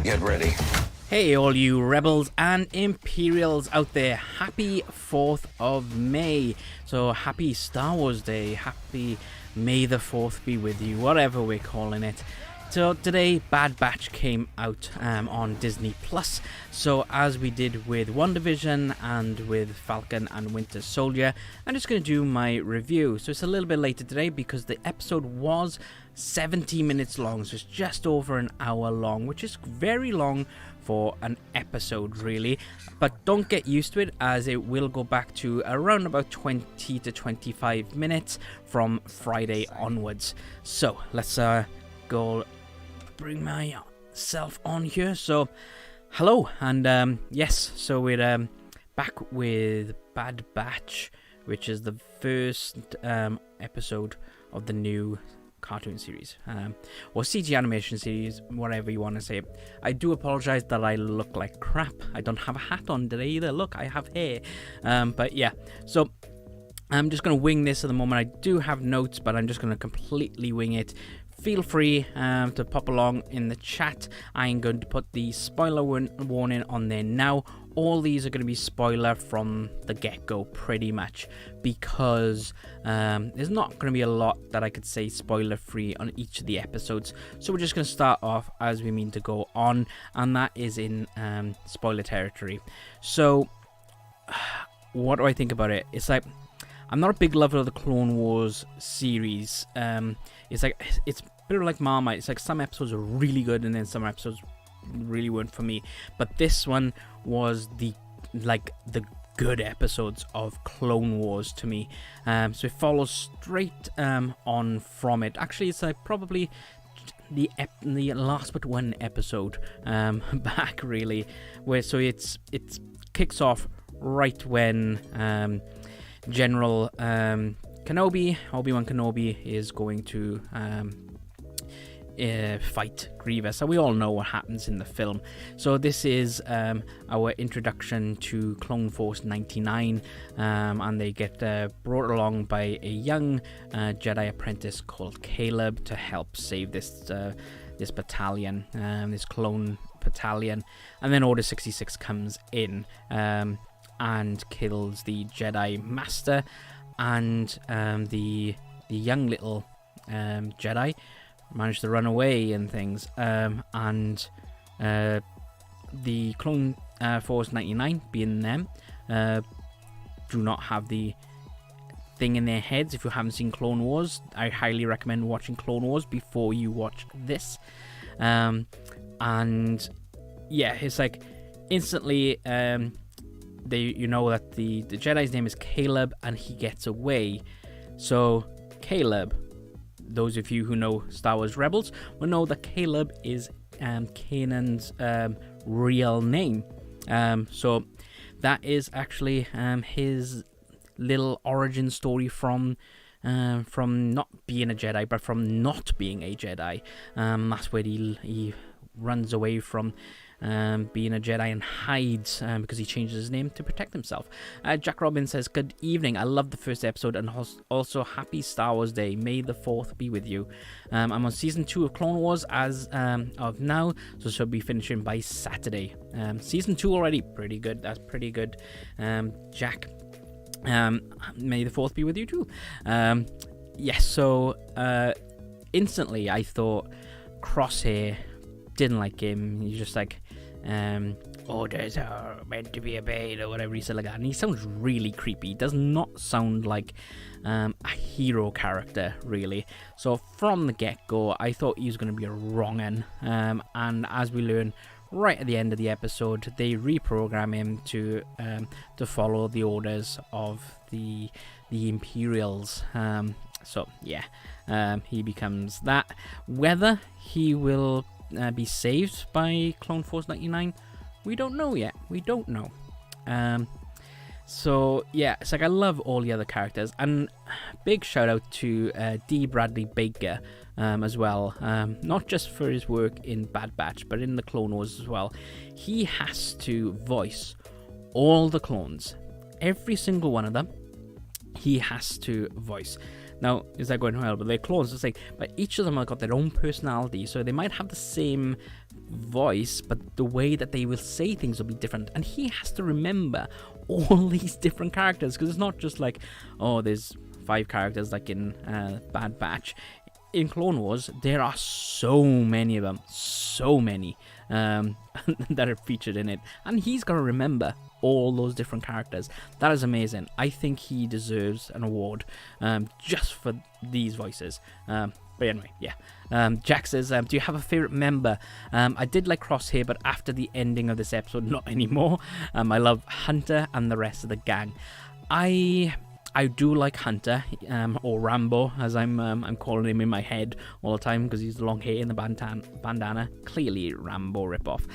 Get ready. Hey all you rebels and imperials out there, happy 4th of May. So happy Star Wars Day, happy May the 4th be with you, whatever we're calling it. So today Bad Batch came out on Disney Plus. So as we did with WandaVision and with Falcon and Winter Soldier, I'm just going to do my review. So it's a little bit later today because the episode was 70 minutes long, so it's just over an hour long, which is very long for an episode really, but don't get used to it as it will go back to around about 20 to 25 minutes from Friday onwards. So let's go bring myself on here. So hello, and yes, so we're back with Bad Batch, which is the first episode of the new cartoon series, or CG animation series, whatever you want to say. I do apologize that I look like crap. I don't have a hat on today either. Look, I have hair. But yeah, so I'm just going to wing this at the moment. I do have notes, but I'm just going to completely wing it. Feel free to pop along in the chat. I'm going to put the spoiler warning on there now. All these are going to be spoiler from the get-go, pretty much, because there's not going to be a lot that I could say spoiler-free on each of the episodes. So we're just going to start off as we mean to go on, and that is in spoiler territory. So, what do I think about it? It's like, I'm not a big lover of the Clone Wars series. It's a bit like Marmite. It's like some episodes are really good and then some episodes really weren't for me. But this one was the good episodes of Clone Wars to me. So it follows straight on from it. Actually, it's like probably the last but one episode back really, where so it kicks off right when General Obi-Wan Kenobi is going to fight Grievous, and we all know what happens in the film. So this is our introduction to Clone Force 99, and they get brought along by a young Jedi apprentice called Caleb to help save this battalion, this clone battalion, and then Order 66 comes in and kills the Jedi Master, and the young little Jedi managed to run away and things, and the Clone Force 99, being them, do not have the thing in their heads. If you haven't seen Clone Wars, I highly recommend watching Clone Wars before you watch this. And yeah, it's like instantly you know that the Jedi's name is Caleb and he gets away. So Caleb, those of you who know Star Wars Rebels will know that Caleb is Kanan's real name. So that is actually his little origin story from not being a Jedi, but from not being a Jedi. That's where he runs away from being a Jedi and hides because he changes his name to protect himself. Jack Robin says, good evening, I love the first episode and also happy Star Wars Day, May the 4th be with you. I'm on season 2 of Clone Wars as of now, so she'll be finishing by Saturday. Season 2 already, pretty good, that's pretty good. Jack, May the 4th be with you too. Yes, so instantly I thought Crosshair, didn't like him. He's just like, orders are meant to be obeyed or whatever he said like that, and he sounds really creepy. He does not sound like a hero character really. So from the get-go I thought he was going to be a wrong un, and as we learn right at the end of the episode, they reprogram him to follow the orders of the Imperials. So yeah, he becomes that. Whether he will be saved by Clone Force 99, we don't know yet. We don't know. So yeah, it's like I love all the other characters, and big shout out to D. Bradley Baker as well, not just for his work in Bad Batch but in the Clone Wars as well. He has to voice all the clones, every single one of them he has to voice. Now, is that going well? But they're clones. It's like, but each of them have got their own personality, so they might have the same voice, but the way that they will say things will be different, and he has to remember all these different characters, because it's not just like, oh, there's 5 characters like in Bad Batch. In Clone Wars, there are so many of them, so many that are featured in it, and he's got to remember all those different characters. That is amazing. I think he deserves an award just for these voices. But anyway, yeah. Jack says, do you have a favourite member? I did like Crosshair, but after the ending of this episode, not anymore. I love Hunter and the rest of the gang. I do like Hunter, or Rambo, as I'm calling him in my head all the time, because he's the long hair and the bandana. Clearly Rambo ripoff.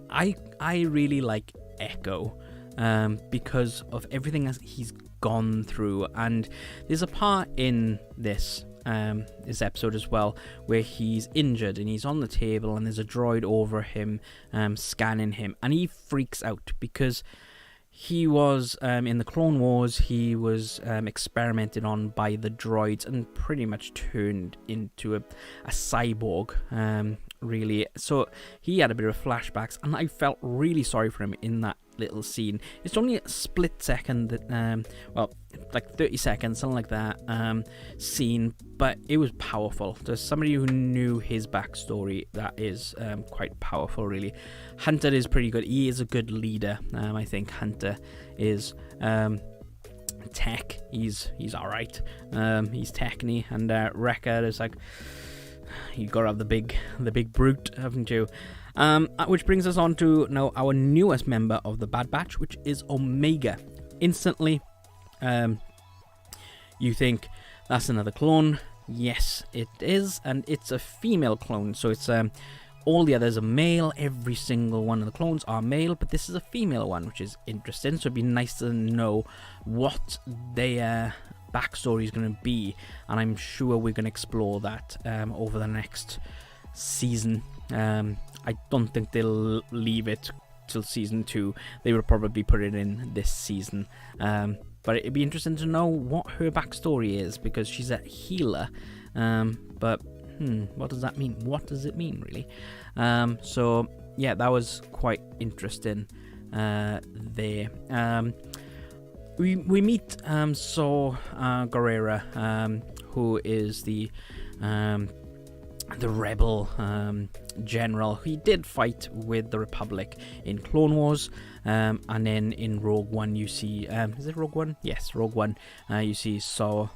I really like Echo, because of everything he's gone through, and there's a part in this episode as well where he's injured and he's on the table and there's a droid over him scanning him, and he freaks out because he was, in the Clone Wars, he was experimented on by the droids and pretty much turned into a cyborg, really. So he had a bit of flashbacks, and I felt really sorry for him in that little scene. It's only a split second, well, like 30 seconds, something like that, scene, but it was powerful. There's somebody who knew his backstory that is quite powerful, really. Hunter is pretty good. He is a good leader. I think Hunter is tech. He's all right. He's techy, and Wrecker is like, you gotta have the big brute, haven't you? Which brings us on to now our newest member of the Bad Batch, which is Omega. Instantly, you think that's another clone. Yes, it is, and it's a female clone. So it's all the others are male. Every single one of the clones are male, but this is a female one, which is interesting. So it'd be nice to know what their backstory is going to be, and I'm sure we're going to explore that over the next season. I don't think they'll leave it till season 2. They will probably put it in this season. But it'd be interesting to know what her backstory is, because she's a healer. But what does that mean? What does it mean, really? So yeah, that was quite interesting there. We meet Saw Gerrera, who is the rebel general. He did fight with the Republic in Clone Wars, and then in Rogue One you see, is it Rogue One? Yes, Rogue One. You see Saw,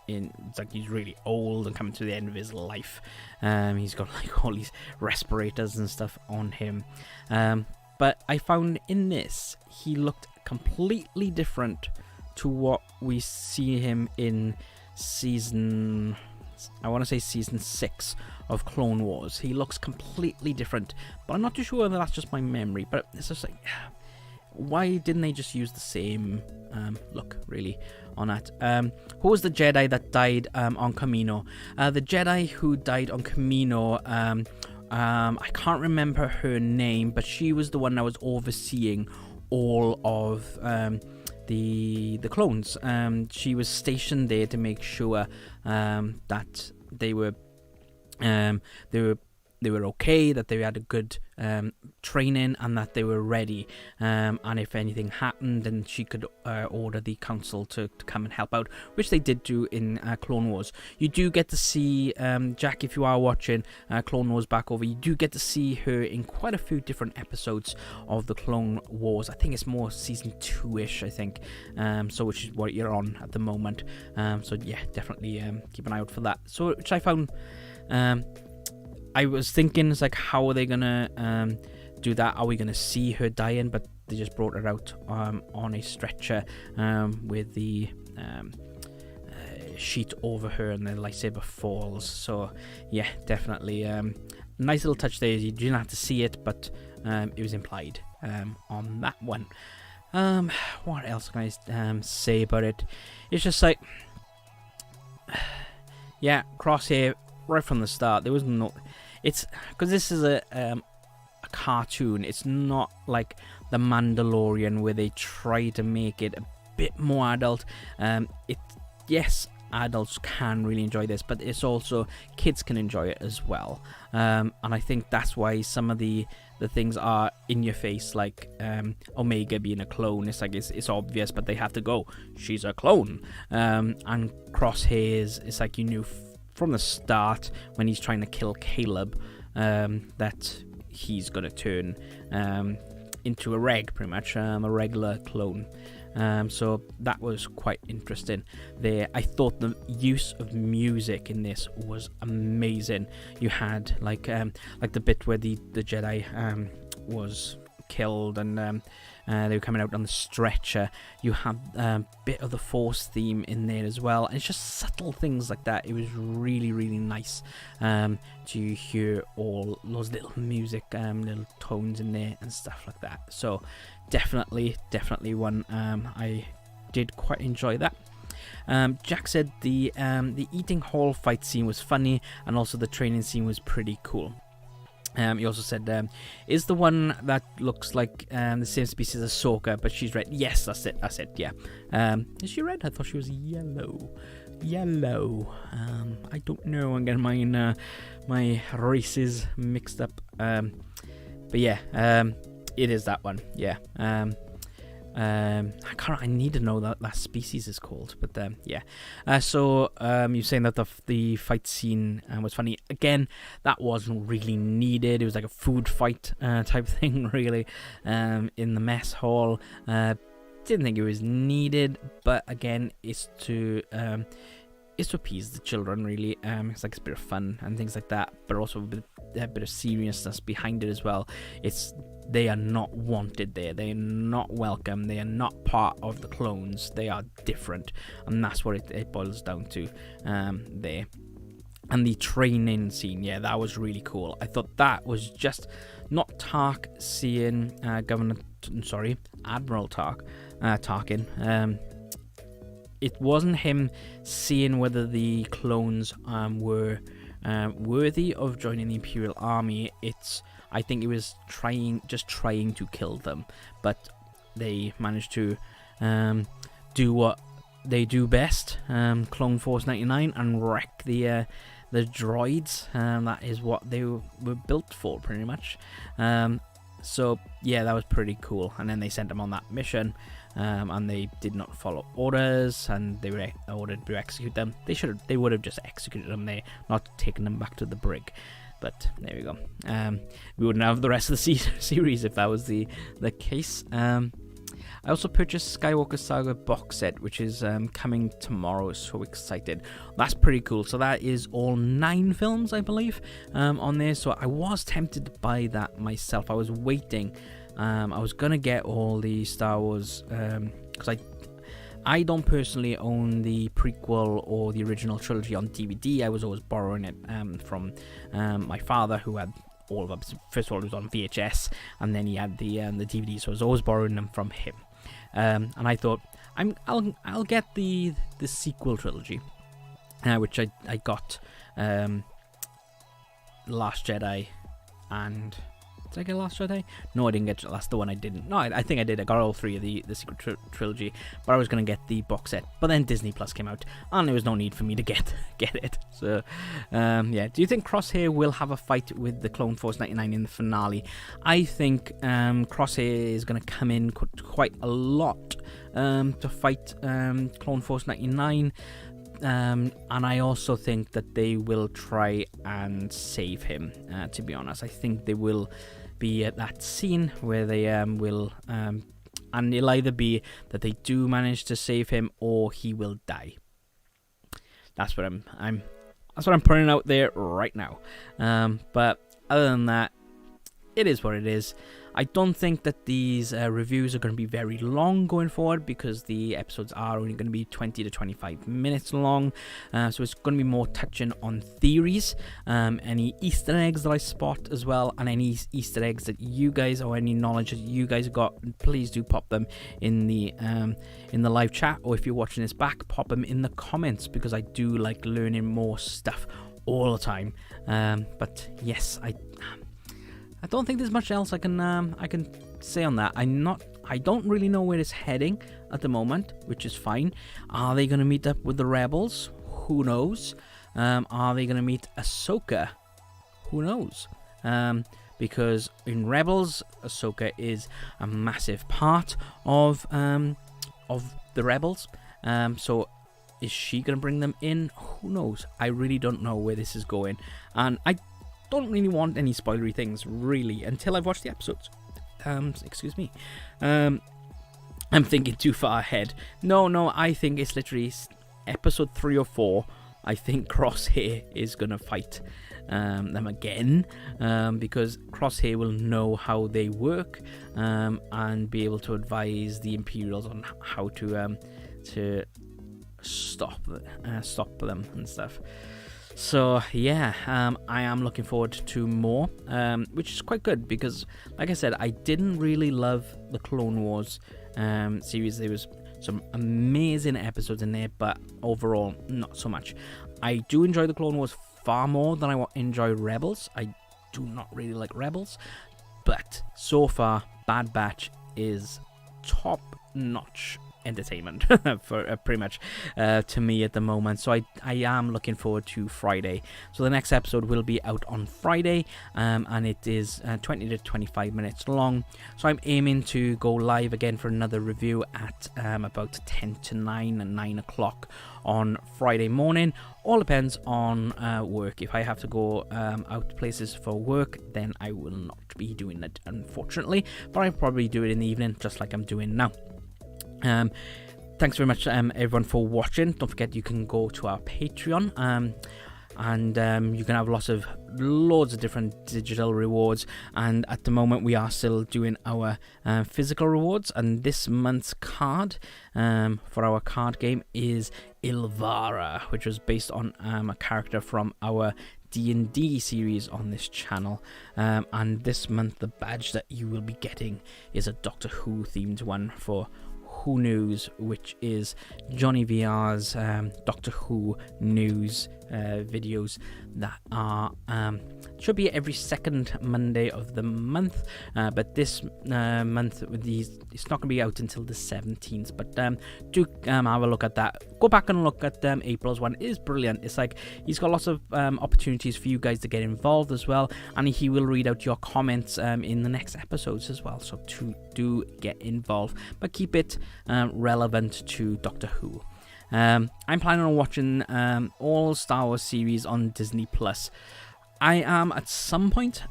it's like he's really old and coming to the end of his life. He's got like all these respirators and stuff on him. But I found in this, he looked completely different to what we see him in season 6 of Clone Wars. He looks completely different, but I'm not too sure whether that's just my memory. But it's just like, why didn't they just use the same look, really, on that? Who was the Jedi that died on Kamino? The Jedi who died on Kamino, I can't remember her name, but she was the one that was overseeing all of the clones. She was stationed there to make sure that they were okay, that they had a good training, and that they were ready. And if anything happened, then she could order the council to come and help out, which they did do in Clone Wars. You do get to see, Jack, if you are watching Clone Wars back over, you do get to see her in quite a few different episodes of the Clone Wars. I think it's more season 2-ish, I think, so which is what you're on at the moment. So yeah, definitely keep an eye out for that. So which I found, I was thinking, it's like, how are they gonna do that? Are we gonna see her dying? But they just brought her out on a stretcher with the sheet over her, and the lightsaber falls. So yeah, definitely nice little touch there. You didn't have to see it, but it was implied on that one. What else can I say about it? It's just like, yeah, Crosshair right from the start. There was no. It's because this is a cartoon. It's not like The Mandalorian, where they try to make it a bit more adult. Yes, adults can really enjoy this, but it's also kids can enjoy it as well. And I think that's why some of the things are in your face, like Omega being a clone. It's like it's obvious, but they have to go, she's a clone. And Crosshairs, it's like you knew from the start when he's trying to kill Caleb that he's gonna turn into a reg, pretty much, a regular clone. So that was quite interesting there. I thought the use of music in this was amazing. You had like the bit where the Jedi was killed and they were coming out on the stretcher. You had a bit of the Force theme in there as well, and it's just subtle things like that. It was really, really nice to hear all those little music, little tones in there and stuff like that. So definitely one I did quite enjoy that. Jack said the eating hall fight scene was funny, and also the training scene was pretty cool. He also said, is the one that looks like the same species as Ahsoka, but she's red? Yes, that's it, yeah. Is she red? I thought she was yellow. I don't know, I'm getting my races mixed up. But yeah, it is that one, yeah. I need to know that species is called, but yeah. So you're saying that the fight scene was funny. Again, that wasn't really needed. It was like a food fight type thing, really, in the mess hall. Didn't think it was needed, but again, it's to appease the children, really. It's like a bit of fun and things like that, but also a bit of seriousness behind it as well. They are not wanted there. They are not welcome. They are not part of the clones. They are different, and that's what it boils down to there. And the training scene, yeah, that was really cool. I thought that was just not Tark seeing Admiral Tarkin. It wasn't him seeing whether the clones were worthy of joining the Imperial Army. I think it was trying to kill them, but they managed to do what they do best, Clone Force 99, and wreck the droids. That is what they were built for, pretty much. So yeah, that was pretty cool. And then they sent them on that mission, and they did not follow orders, and they were ordered to execute them. They would have just executed them there, not taken them back to the brig. But there we go. We wouldn't have the rest of the series if that was the case. I also purchased Skywalker Saga box set, which is coming tomorrow. So excited. That's pretty cool. So that is all 9 films, I believe, on there. So I was tempted to buy that myself. I was waiting. I was going to get all the Star Wars, because I don't personally own the prequel or the original trilogy on DVD. I was always borrowing it from my father, who had all of them. First of all, it was on VHS, and then he had the DVD, so I was always borrowing them from him. And I thought, I'll get the sequel trilogy, which I got Last Jedi and... Did I get Last Jedi? No, I didn't get. That's the one I didn't. No, I think I did. I got all 3 of the sequel trilogy, but I was going to get the box set. But then Disney Plus came out, and there was no need for me to get it. So, yeah. Do you think Crosshair will have a fight with the Clone Force 99 in the finale? I think Crosshair is going to come in quite a lot to fight Clone Force 99. And I also think that they will try and save him, to be honest. I think they will be at that scene where they will, and it'll either be that they do manage to save him or he will die. That's what I'm putting out there right now. But other than that, it is what it is. I don't think that these reviews are going to be very long going forward, because the episodes are only going to be 20 to 25 minutes long. So it's going to be more touching on theories, any Easter eggs that I spot as well, and any Easter eggs that you guys, or any knowledge that you guys have got, please do pop them in the live chat, or if you're watching this back, pop them in the comments, because I do like learning more stuff all the time. But yes, I don't think there's much else I can say on that. I don't really know where it's heading at the moment, which is fine. Are they going to meet up with the rebels? Who knows? Are they going to meet Ahsoka? Who knows? Because in Rebels, Ahsoka is a massive part of the Rebels. So is she going to bring them in? Who knows? I really don't know where this is going. And I don't really want any spoilery things, really, until I've watched the episodes. Excuse me. I'm thinking too far ahead. No, I think it's literally episode 3 or 4. I think Crosshair is going to fight them again, because Crosshair will know how they work, and be able to advise the Imperials on how to stop them and stuff. So yeah, I am looking forward to more, which is quite good, because like I said, I didn't really love the Clone Wars series. There was some amazing episodes in there, but overall not so much. I do enjoy the Clone Wars far more than I enjoy Rebels. I do not really like Rebels, but so far Bad Batch is top notch entertainment for pretty much to me at the moment. So I am looking forward to Friday. So the next episode will be out on Friday, and it is 20 to 25 minutes long. So I'm aiming to go live again for another review at about 10 to 9 and 9 o'clock on Friday morning. All depends on work. If I have to go out places for work, then I will not be doing it, unfortunately, but I'll probably do it in the evening, just like I'm doing now. Thanks very much, everyone, for watching. Don't forget, you can go to our Patreon, and you can have loads of different digital rewards. And at the moment, we are still doing our physical rewards. And this month's card for our card game is Ilvara, which was based on a character from our D&D series on this channel, and this month the badge that you will be getting is a Doctor Who themed one for Who News, which is Johnny VR's Doctor Who news videos that are should be every second Monday of the month, but this month with these, it's not going to be out until the 17th, but do have a look at that. Go back and look at April's one. It is brilliant. It's like he's got lots of opportunities for you guys to get involved as well, and he will read out your comments in the next episodes as well, so do get involved, but keep it relevant to Doctor Who. I'm planning on watching all Star Wars series on Disney Plus. I am at some point,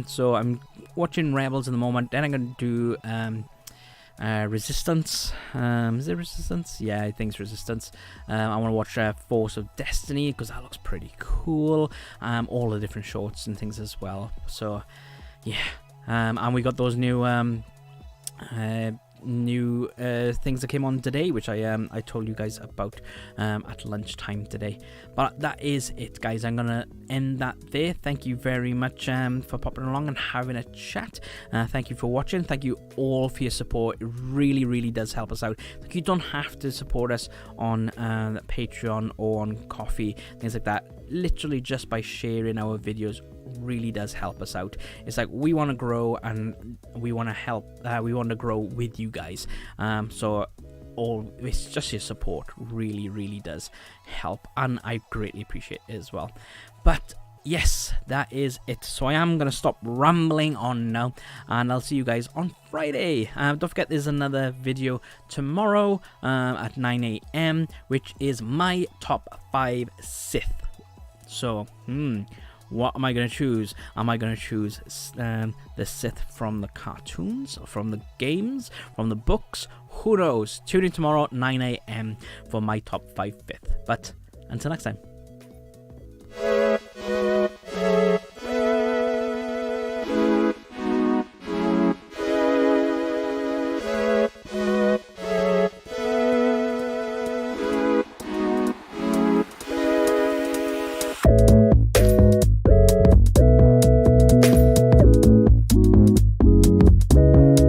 so I'm watching Rebels at the moment. Then I'm going to do Resistance. Is it Resistance? Yeah, I think it's Resistance. I want to watch Force of Destiny, because that looks pretty cool. All the different shorts and things as well. So yeah, and we got those new things that came on today, which I told you guys about at lunchtime today. But that is it, guys. I'm gonna end that there. Thank you very much for popping along and having a chat. Thank you for watching. Thank you all for your support. It really does help us out. Like, you don't have to support us on Patreon or on Coffee, things like that. Literally just by sharing our videos really does help us out. It's like we want to grow, and we want to help. We want to grow with you guys. So it's just your support really does help, and I greatly appreciate it as well. But yes, that is it. So I am going to stop rambling on now, and I'll see you guys on Friday. Don't forget, there's another video tomorrow at 9 AM, which is my top 5 Sith. So, what am I going to choose? Am I going to choose the Sith from the cartoons, from the games, from the books? Who knows? Tune in tomorrow at 9 AM for my top 5 Sith. But until next time.